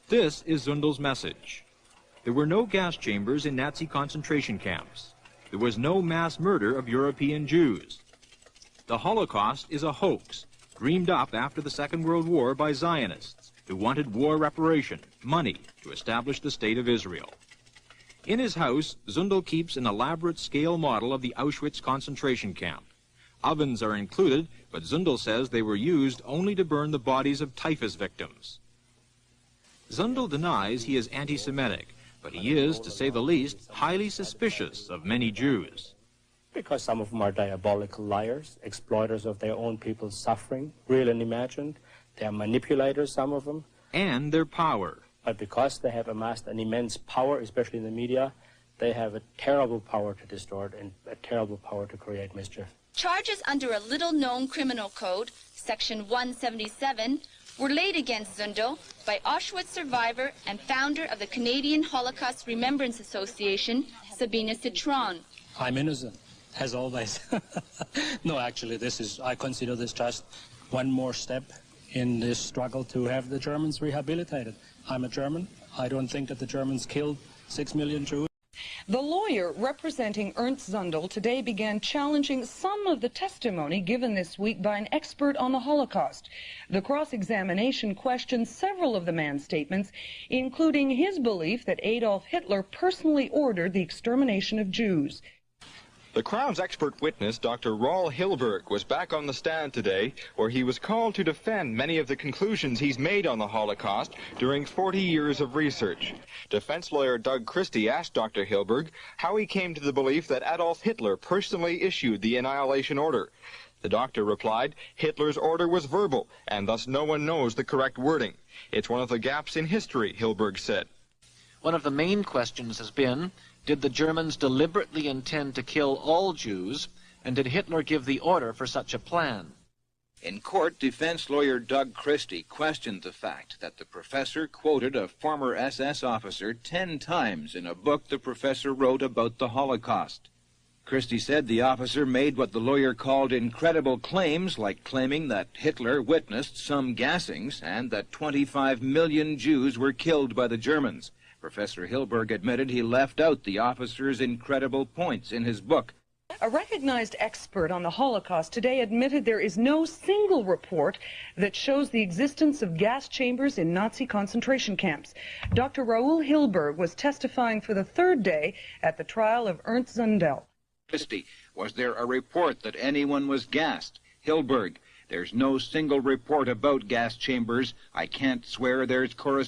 This is Zundel's message. There were no gas chambers in Nazi concentration camps. There was no mass murder of European Jews. The Holocaust is a hoax, dreamed up after the Second World War by Zionists who wanted war reparation, money to establish the State of Israel. In his house, Zundel keeps an elaborate scale model of the Auschwitz concentration camp. Ovens are included, but Zundel says they were used only to burn the bodies of typhus victims. Zundel denies he is anti-Semitic, but he is, to say the least, highly suspicious of many Jews. Because some of them are diabolical liars, exploiters of their own people's suffering, real and imagined. They are manipulators, some of them. And their power. But because they have amassed an immense power, especially in the media, they have a terrible power to distort and a terrible power to create mischief. Charges under a little-known criminal code, Section 177, were laid against Zundel by Auschwitz survivor and founder of the Canadian Holocaust Remembrance Association, Sabina Citron. I'm innocent, as always. No, actually, I consider this just one more step in this struggle to have the Germans rehabilitated. I'm a German. I don't think that the Germans killed 6 million Jews. The lawyer representing Ernst Zundel today began challenging some of the testimony given this week by an expert on the Holocaust. The cross-examination questioned several of the man's statements, including his belief that Adolf Hitler personally ordered the extermination of Jews. The Crown's expert witness, Dr. Raul Hilberg, was back on the stand today, where he was called to defend many of the conclusions he's made on the Holocaust during 40 years of research. Defense lawyer Doug Christie asked Dr. Hilberg how he came to the belief that Adolf Hitler personally issued the annihilation order. The doctor replied, Hitler's order was verbal, and thus no one knows the correct wording. It's one of the gaps in history, Hilberg said. One of the main questions has been, did the Germans deliberately intend to kill all Jews, and did Hitler give the order for such a plan? In court, defense lawyer Doug Christie questioned the fact that the professor quoted a former SS officer 10 times in a book the professor wrote about the Holocaust. Christie said the officer made what the lawyer called incredible claims, like claiming that Hitler witnessed some gassings and that 25 million Jews were killed by the Germans. Professor Hilberg admitted he left out the officer's incredible points in his book. A recognized expert on the Holocaust today admitted there is no single report that shows the existence of gas chambers in Nazi concentration camps. Dr. Raul Hilberg was testifying for the third day at the trial of Ernst Zundel. Christie, was there a report that anyone was gassed? Hilberg, there's no single report about gas chambers. I can't swear there's correspondence.